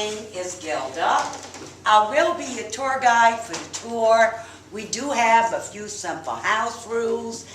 name is Gilda. I will be your tour guide for the tour. We do have a few simple house rules,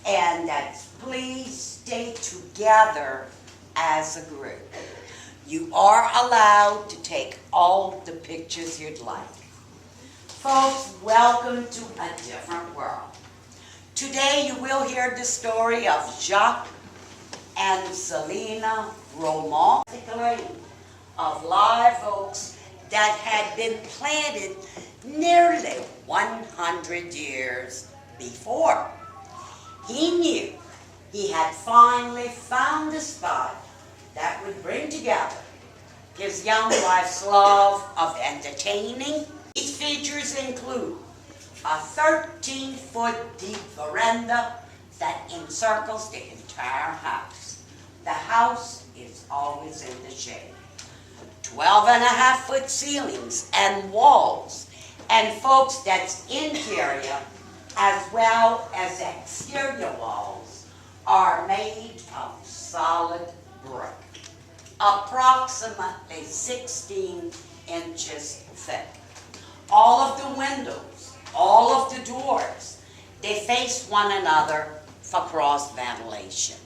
and that's please stay together as a group. You are allowed to take all the pictures you'd like. Folks, welcome to a different world. Today you will hear the story of Jacques and Selena Romand, of live oaks that had been planted nearly 100 years before. He knew he had finally found a spot that would bring together his young wife's love of entertaining. These features include a 13-foot deep veranda that encircles the entire house. The house is always in the shade. 12.5-foot ceilings and walls. And folks, that's interior as well as exterior walls are made of solid brick, approximately 16 inches thick. All of the windows, all of the doors, they face one another for cross ventilation.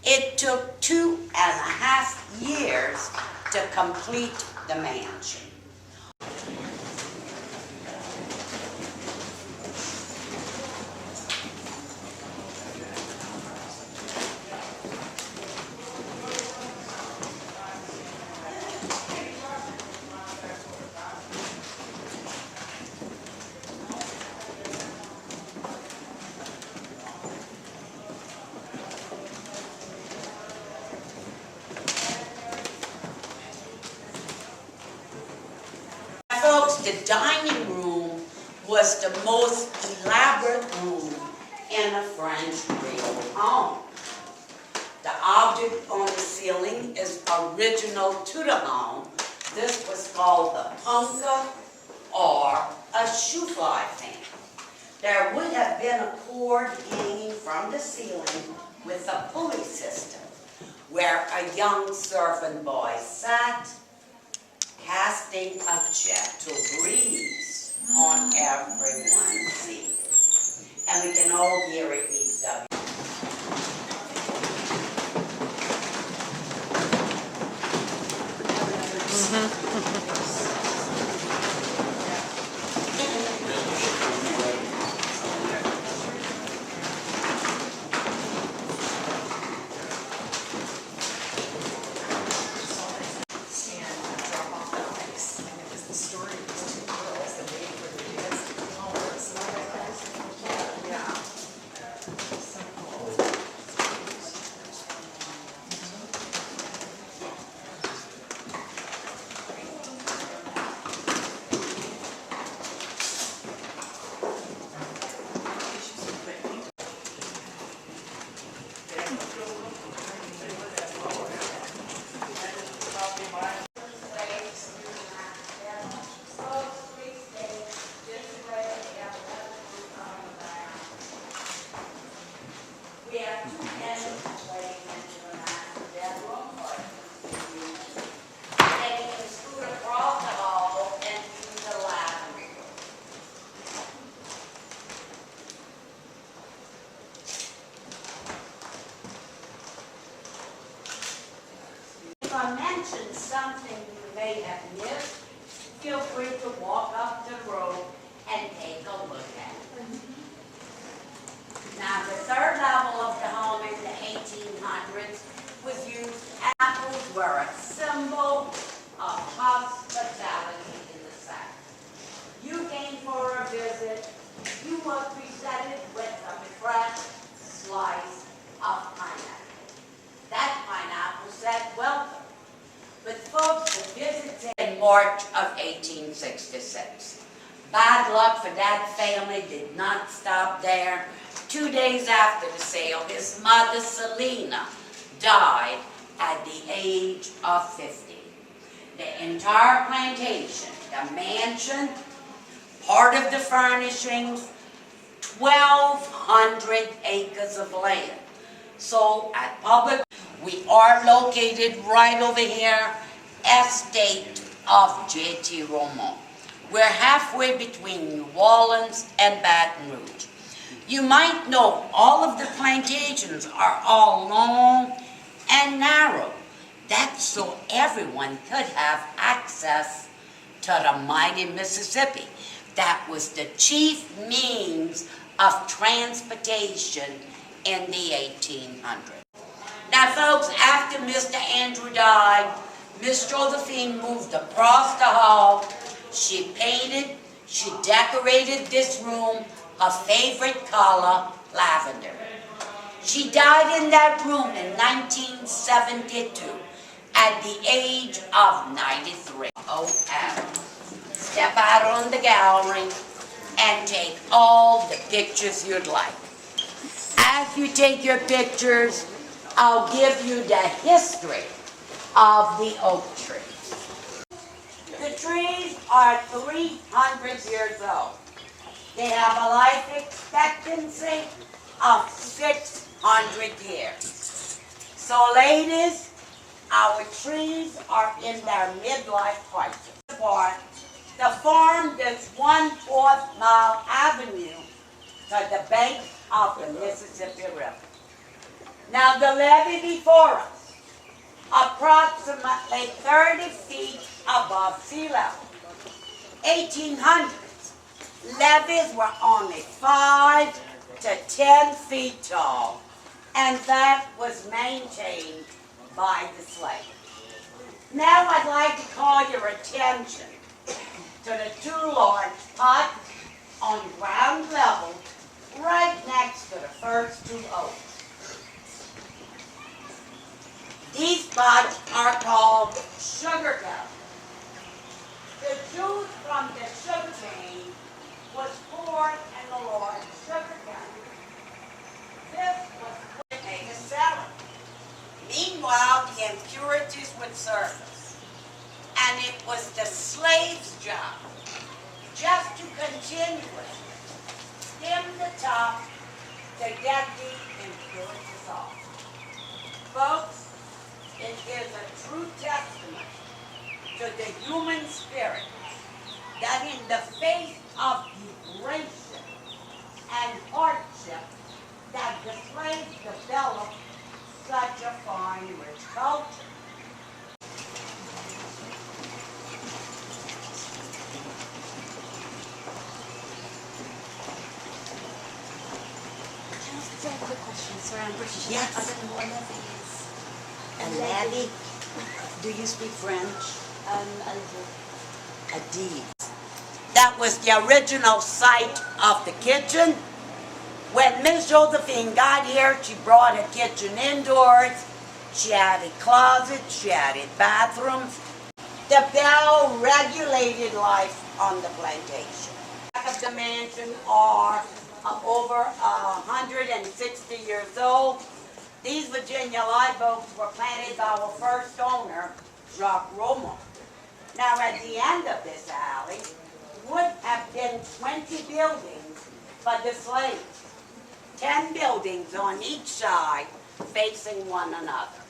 It took 2.5 years to complete the mansion. Folks, the dining room was the most elaborate room in a French Creole home. The object on the ceiling is original to the home. This was called the punka or a shoe-fly fan. There would have been a cord hanging from the ceiling with a pulley system where a young servant boy sat, casting a gentle breeze on everyone's seat. And we can all hear it each other. If I mention something you may have missed, feel free to walk up the road and take a look at it. Now, the third level of the home in the 1800s was used. Apples were a symbol of hospitality in the South. You came for a visit, you were presented with a fresh slice of pineapple. That pineapple said welcome. But folks, the visit in March of 1866. Bad luck for that family did not stop there. 2 days after the sale, his mother, Selena, died at the age of 50. The entire plantation, the mansion, part of the furnishings, 1,200 acres of land sold at public. We are located right over here, Estate of J.T. Romo. We're halfway between New Orleans and Baton Rouge. You might know all of the plantations are all long and narrow. That's so everyone could have access to the mighty Mississippi. That was the chief means of transportation in the 1800s. Now folks, after Mr. Andrew died, Miss Josephine moved across the hall. She painted, she decorated this room her favorite color, lavender. She died in that room in 1972 at the age of 93. Oh, Adam, step out on the gallery and take all the pictures you'd like. As you take your pictures, I'll give you the history of the oak tree. The trees are 300 years old. They have a life expectancy of 600 years. So ladies, our trees are in their midlife crisis. The farm is 1/4 mile avenue to the bank of the Mississippi River. Now the levee before us, approximately 30 feet above sea level. 1800s, levees were only 5 to 10 feet tall, and that was maintained by the slaves. Now I'd like to call your attention to the 2 large pots on ground level right next to the first 2 oaks. These pots are called sugar canes. The juice from the sugar cane was poured in the large sugar cane. This was what made a salad. Meanwhile, the impurities would surface, and it was the slave's job just to continuously skim the top to get the impurities off. Folks, it is a true testament to the human spirit that in the face of degradation and hardship that the slaves developed such a fine, rich culture. Can I ask a quick question? Sorry, I'm British. Yes. I don't know what a levy is. A levee? Do you speak French? A little. A deed. That was the original site of the kitchen. When Miss Josephine got here, she brought her kitchen indoors. She added closets, she added bathrooms. The bell regulated life on the plantation. Back of the mansion are over 160 years old. These Virginia live oaks were planted by our first owner, Jacques Romo. Now at the end of this alley would have been 20 buildings for the slaves. 10 buildings on each side facing one another.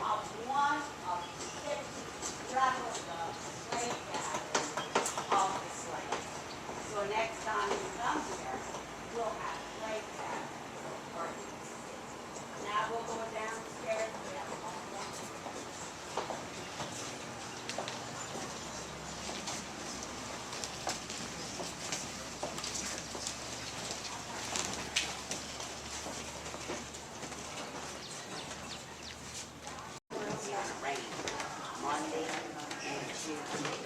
Of one of 6 replicas slave cabins of the slaves. So next time you come here, we'll have slave cabins. Now we'll go downstairs. Monday and Tuesday,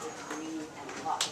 it's green and lush.